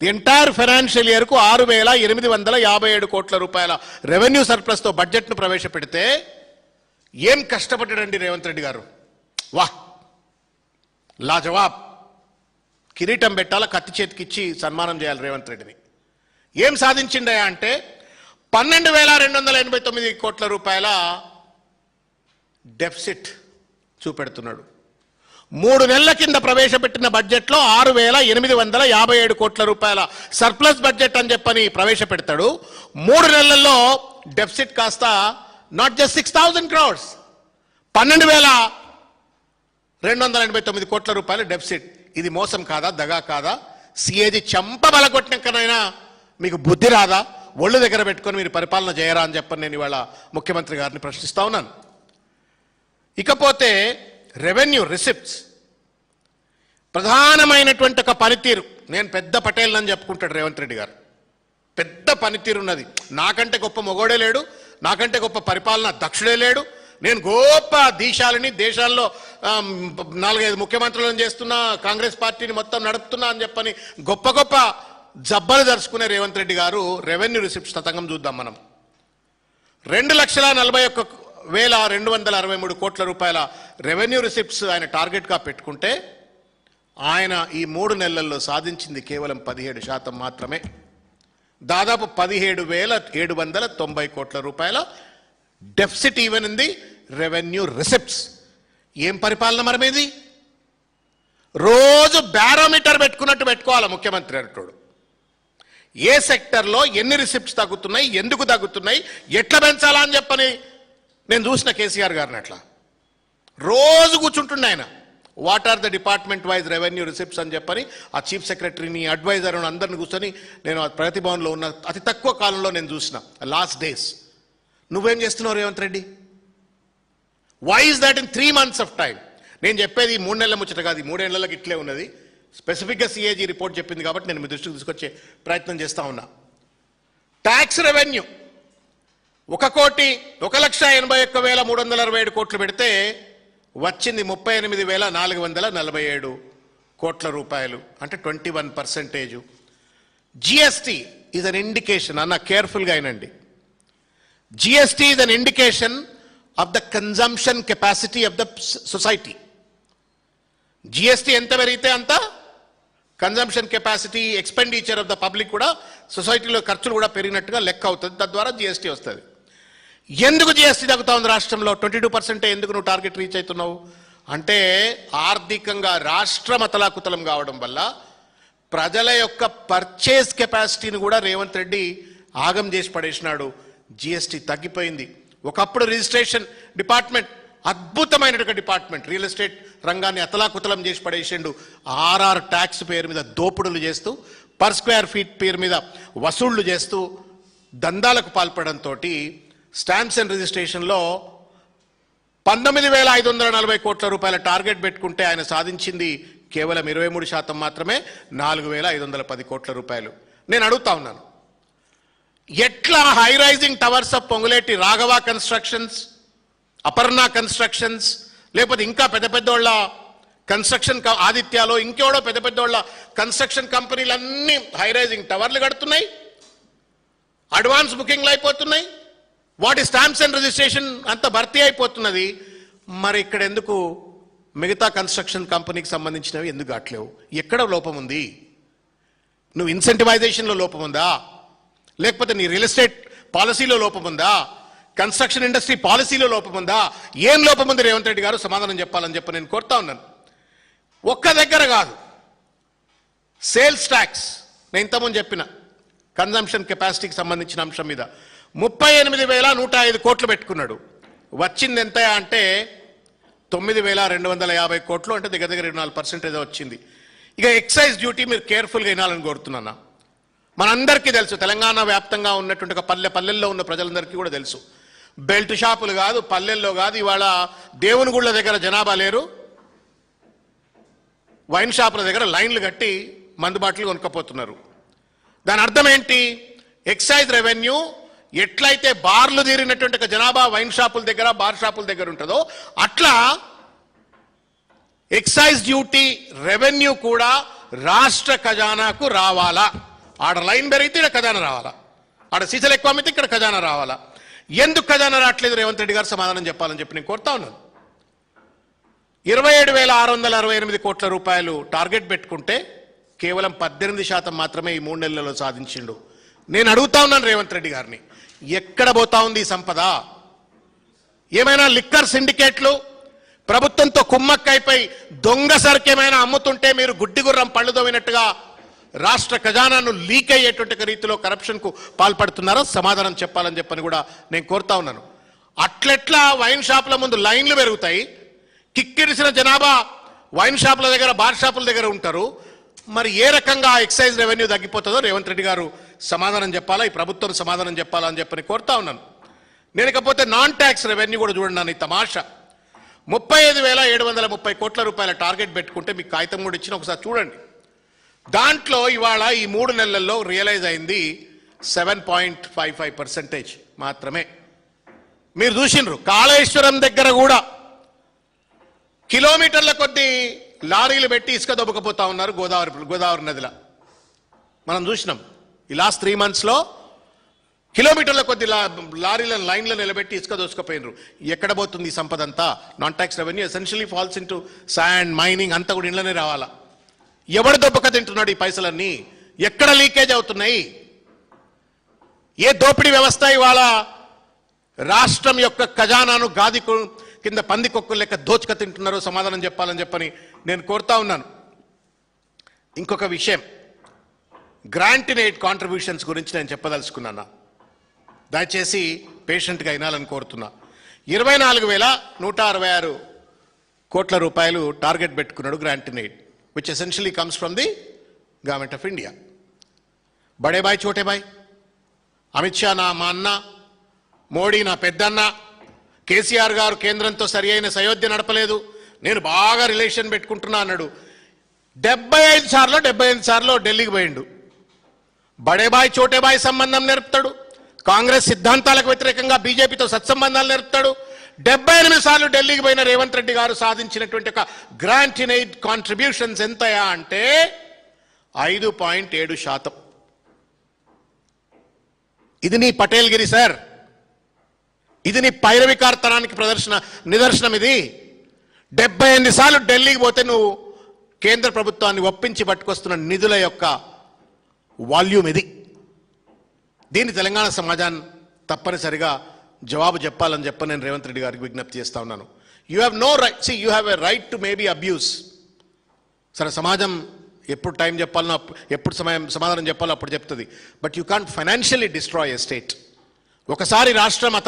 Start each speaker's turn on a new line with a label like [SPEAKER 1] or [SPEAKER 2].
[SPEAKER 1] Entire financial ఇయర్కు 6,857 కోట్ల రూపాయల revenue సర్ప్లస్తో బడ్జెట్ను ప్రవేశపెడితే ఏం కష్టపడ్డాడండి రేవంత్ రెడ్డి గారు. వాహ్, లాజవాబ్. కిరీటం పెట్టాలా, కత్తి చేతికిచ్చి సన్మానం చేయాలి రేవంత్ రెడ్డిని. ఏం సాధించిండయా అంటే 12,289 కోట్ల రూపాయల డెఫిసిట్ చూపెడుతున్నాడు. 3 నెలల కింద ప్రవేశపెట్టిన బడ్జెట్లో 6,857 కోట్ల రూపాయల సర్ప్లస్ బడ్జెట్ అని చెప్పని ప్రవేశపెడతాడు. 3 నెలల్లో డెఫిసిట్ కాస్త నాట్ జస్ట్ 6,000 crores, 12,289 కోట్ల రూపాయల డెఫిసిట్. ఇది మోసం కాదా, దగా కాదా? సిఏజీ చంపబలగొట్టినాకనైనా మీకు బుద్ధి రాదా? ఒళ్ళు దగ్గర పెట్టుకొని మీరు పరిపాలన చేయరా అని చెప్పని నేను ఇవాళ ముఖ్యమంత్రి గారిని ప్రశ్నిస్తా ఉన్నాను. ఇకపోతే రెవెన్యూ రిసిప్ట్స్ ప్రధానమైనటువంటి ఒక పనితీరు. నేను పెద్ద పటేల్ అని చెప్పుకుంటాడు రేవంత్ రెడ్డి గారు. పెద్ద పనితీరు ఉన్నది. నాకంటే గొప్ప మొగోడే లేడు, నాకంటే గొప్ప పరిపాలన దక్షుడే లేడు. నేను గొప్ప దేశాల్లో 4-5 ముఖ్యమంత్రులను చేస్తున్నా, కాంగ్రెస్ పార్టీని మొత్తం నడుపుతున్నా అని చెప్పని గొప్ప గొప్ప జబ్బలు దర్చుకునే రేవంత్ రెడ్డి గారు రెవెన్యూ రిసిప్ట్స్ తతంగం చూద్దాం మనం. 2,41,263 కోట్ల రూపాయల రెవెన్యూ రిసిప్ట్స్ ఆయన టార్గెట్గా పెట్టుకుంటే ఆయన ఈ 3 నెలల్లో సాధించింది కేవలం 17% మాత్రమే. దాదాపు 17,790 కోట్ల రూపాయల deficit even in the revenue receipts. ఏం పరిపాలన మరి మీది? రోజు బ్యారోమీటర్ పెట్టుకున్నట్టు పెట్టుకోవాలి ముఖ్యమంత్రి అంటాడు. ఏ సెక్టర్లో ఎన్ని రిసిప్ట్స్ తగ్గుతున్నాయి, ఎందుకు తగ్గుతున్నాయి, ఎట్లా పెంచాలా అని చెప్పని నేను చూసిన కేసీఆర్ గారిని. అట్లా రోజు కూర్చుంటుండే ఆయన. What are the department wise revenue receipts అని చెప్పని ఆ చీఫ్ సెక్రటరీని, అడ్వైజర్ అందరిని కూర్చొని నేను ప్రగతి భవన్లో ఉన్న అతి తక్కువ కాలంలో నేను చూసిన లాస్ట్ డేస్. నువ్వేం చేస్తున్నావు Revanth Reddy? Why is that in 3 months of time? నేను చెప్పేది 3 నెలల ముచ్చట కాదు, 3 ఏళ్లకి ఇట్లే ఉన్నది. స్పెసిఫిక్గా సిఏజీ రిపోర్ట్ చెప్పింది కాబట్టి నేను మీ దృష్టికి తీసుకొచ్చే ప్రయత్నం చేస్తా ఉన్నా. ట్యాక్స్ రెవెన్యూ 1,81,367 కోట్లు పెడితే వచ్చింది 38,447 కోట్ల రూపాయలు, అంటే 21%. జిఎస్టీ ఈజ్ అన్ ఇండికేషన్ అన్న, కేర్ఫుల్గా అయినండి. GST is an indication of the consumption capacity of the society. GST ఎంత పెరిగితే అంత consumption capacity, expenditure of the public కూడా, సొసైటీలో ఖర్చులు కూడా పెరిగినట్టుగా లెక్క అవుతుంది. తద్వారా జిఎస్టీ వస్తుంది. ఎందుకు జిఎస్టీ తగ్గుతా ఉంది రాష్ట్రంలో? 22% ఎందుకు నువ్వు టార్గెట్ రీచ్ అవుతున్నావు అంటే ఆర్థికంగా రాష్ట్రం అతలాకుతలం కావడం వల్ల ప్రజల యొక్క పర్చేస్ కెపాసిటీని కూడా రేవంత్ రెడ్డి ఆగం చేసి పడేసినాడు. జిఎస్టీ తగ్గిపోయింది. ఒకప్పుడు రిజిస్ట్రేషన్ డిపార్ట్మెంట్ అద్భుతమైన డిపార్ట్మెంట్, రియల్ ఎస్టేట్ రంగాన్ని అతలాకుతలం చేసి పడేసిండు. ఆర్ఆర్ ట్యాక్స్ పేరు మీద దోపుడులు చేస్తూ, పర్ స్క్వేర్ ఫీట్ పేరు మీద వసూళ్లు చేస్తూ దందాలకు పాల్పడంతో స్టాంప్స్ అండ్ రిజిస్ట్రేషన్లో 19,540 కోట్ల రూపాయల టార్గెట్ పెట్టుకుంటే ఆయన సాధించింది కేవలం 23% మాత్రమే, 4,510 కోట్ల రూపాయలు. నేను అడుగుతా ఉన్నాను, ఎట్లా high rising towers of Ponguleti Raghava constructions, Aparna constructions, లేకపోతే ఇంకా పెద్ద పెద్దోళ్ళ కన్స్ట్రక్షన్ ఆదిత్యాలో ఇంకెవడో పెద్ద పెద్దోళ్ళ కన్స్ట్రక్షన్ కంపెనీలన్నీ హై రైజింగ్ టవర్లు కడుతున్నాయి, అడ్వాన్స్ బుకింగ్లు అయిపోతున్నాయి, వాటి స్టాంప్స్ అండ్ రిజిస్ట్రేషన్ అంత భర్తీ అయిపోతున్నది. మరి ఇక్కడ ఎందుకు మిగతా కన్స్ట్రక్షన్ కంపెనీకి సంబంధించినవి ఎందుకు కావట్లేవు? ఎక్కడ లోపం ఉంది? నువ్వు ఇన్సెంటివైజేషన్లో లోపం ఉందా, లేకపోతే నీ రియల్ ఎస్టేట్ పాలసీలో లోపం ఉందా, కన్స్ట్రక్షన్ ఇండస్ట్రీ పాలసీలో లోపం ఉందా? ఏం లోపం ఉంది రేవంత్ రెడ్డి గారు? సమాధానం చెప్పాలని చెప్పి నేను కోరుతా ఉన్నాను. ఒక్క దగ్గర కాదు, సేల్స్ ట్యాక్స్ నేను ఇంతకుముందు చెప్పిన కన్జంప్షన్ కెపాసిటీకి సంబంధించిన అంశం మీద 38,105 కోట్లు పెట్టుకున్నాడు. వచ్చింది ఎంత అంటే 9,250 కోట్లు, అంటే దగ్గర దగ్గర 24% ఏదో వచ్చింది. ఇక ఎక్సైజ్ డ్యూటీ మీరు కేర్ఫుల్గా వినాలని కోరుతున్నాను. మనందరికీ తెలుసు, తెలంగాణ వ్యాప్తంగా ఉన్నటువంటి ఒక పల్లెల్లో ఉన్న ప్రజలందరికీ కూడా తెలుసు, బెల్ట్ షాపులు కాదు, పల్లెల్లో కాదు, ఇవాళ దేవుని గుళ్ళ దగ్గర జనాభా లేరు, వైన్ షాపుల దగ్గర లైన్లు కట్టి మందు బాటిల్ కొనుక్కపోతున్నారు. దాని అర్థం ఏంటి? ఎక్సైజ్ రెవెన్యూ ఎట్లయితే బార్లు తీరినటువంటి ఒక జనాభా వైన్ షాపుల దగ్గర, బార్ షాపుల దగ్గర ఉంటుందో అట్లా ఎక్సైజ్ డ్యూటీ రెవెన్యూ కూడా రాష్ట్ర ఖజానాకు రావాలా. ఆడ లైన్ పెరిగితే ఇక్కడ ఖజానా రావాలా, ఆడ సీసలు ఎక్కువ అమ్మితే ఇక్కడ ఖజానా రావాలా. ఎందుకు ఖజానా రావట్లేదు రేవంత్ రెడ్డి గారు సమాధానం చెప్పాలని చెప్పి నేను కోరుతా ఉన్నాను. 27,668 కోట్ల రూపాయలు టార్గెట్ పెట్టుకుంటే కేవలం 18% మాత్రమే ఈ 3 నెలల్లో సాధించిండు. నేను అడుగుతా ఉన్నాను రేవంత్ రెడ్డి గారిని, ఎక్కడ పోతా ఉంది ఈ సంపద? ఏమైనా లిక్కర్ సిండికేట్లు ప్రభుత్వంతో కుమ్మక్కైపోయి దొంగ సరుకేమైనా అమ్ముతుంటే మీరు గుడ్డిగుర్రం పళ్ళు దోవినట్టుగా రాష్ట్ర ఖజానాను లీక్ అయ్యేటువంటి రీతిలో కరప్షన్కు పాల్పడుతున్నారో సమాధానం చెప్పాలని చెప్పని కూడా నేను కోరుతా ఉన్నాను. అట్లెట్లా వైన్ షాపుల ముందు లైన్లు పెరుగుతాయి, కిక్కిరిసిన జనాభా వైన్ షాపుల దగ్గర బార్ షాపుల దగ్గర ఉంటారు, మరి ఏ రకంగా ఎక్సైజ్ రెవెన్యూ తగ్గిపోతుందో రేవంత్ రెడ్డి గారు సమాధానం చెప్పాలా, ఈ ప్రభుత్వం సమాధానం చెప్పాలా అని చెప్పని కోరుతా ఉన్నాను. నేను ఇకపోతే నాన్ ట్యాక్స్ రెవెన్యూ కూడా చూడండి నన్ను ఈ తమాషా. 35,730 కోట్ల రూపాయల టార్గెట్ పెట్టుకుంటే మీకు కాగితం కూడా ఇచ్చిన ఒకసారి చూడండి. దాంట్లో ఇవాళ ఈ 3 నెలల్లో రియలైజ్ అయింది 7.55% మాత్రమే. మీరు చూసినారు కాళేశ్వరం దగ్గర కూడా కిలోమీటర్ల కొద్దీ లారీలు పెట్టి ఇసుక దొబ్బకపోతా ఉన్నారు గోదావరి నదిలో. మనం చూసినాం ఈ లాస్ట్ 3 monthsలో కిలోమీటర్ల కొద్ది లారీలను లైన్లో నిలబెట్టి ఇసుక దోసుకుపోయినరు. ఎక్కడ పోతుంది ఈ సంపద అంతా? Non tax revenue essentially falls into sand mining అంతా కూడా ఇంట్లోనే రావాలా. ఎవడు దొబ్బక తింటున్నాడు ఈ పైసలన్నీ? ఎక్కడ లీకేజ్ అవుతున్నాయి? ఏ దోపిడీ వ్యవస్థ ఇవాళ రాష్ట్రం యొక్క ఖజానాను గాది కింద పందికొక్కులు లెక్క దోచుక తింటున్నారో సమాధానం చెప్పాలని చెప్పని నేను కోరుతా ఉన్నాను. ఇంకొక విషయం, గ్రాంట్ ఇన్ ఎయిడ్ కాంట్రిబ్యూషన్స్ గురించి నేను చెప్పదలుచుకున్నాను. దయచేసి పేషెంట్గా అయినాలని కోరుతున్నా. 24,166 కోట్ల రూపాయలు టార్గెట్ పెట్టుకున్నాడు grant in aid, which essentially comes from the government of India. బడే బాయ్ చోటే బాయ్, అమిత్ షా మా అన్న, మోడీ నా పెద్దన్న, కేసీఆర్ గారు కేంద్రంతో సరి అయిన సయోధ్య నడపలేదు, నేను బాగా రిలేషన్ పెట్టుకుంటున్నా అన్నాడు. 75 సార్లు ఢిల్లీకి పోయిండు. బడేబాయ్ చోటేబాయ్ సంబంధం నేర్పుతాడు, కాంగ్రెస్ సిద్ధాంతాలకు వ్యతిరేకంగా బీజేపీతో సత్సంబంధాలు నేర్పుతాడు. 78 సార్లు ఢిల్లీకి పోయిన రేవంత్ రెడ్డి గారు సాధించినటువంటి ఒక గ్రాంట్ ఇన్ ఎయిడ్ కాంట్రిబ్యూషన్స్ ఎంతయా అంటే 5.7%. ఇది నీ పటేల్గిరి సార్, ఇది నీ పైరవికార్తనానికి నిదర్శనం. ఇది 78 సార్లు ఢిల్లీకి పోతే నువ్వు కేంద్ర ప్రభుత్వాన్ని ఒప్పించి పట్టుకొస్తున్న నిధుల యొక్క వాల్యూమ్ ఇది. దీన్ని తెలంగాణ సమాజాన్ని తప్పనిసరిగా జవాబు చెప్పాలని చెప్పి నేను రేవంత్ రెడ్డి గారికి విజ్ఞప్తి చేస్తా ఉన్నాను. You have no right, you have a right to maybe abuse. సరే, సమాజం ఎప్పుడు టైం చెప్పాలనో ఎప్పుడు సమాధానం చెప్పాలో అప్పుడు చెప్తుంది. But you can't financially destroy a state. ఒకసారి రాష్ట్రం అతలా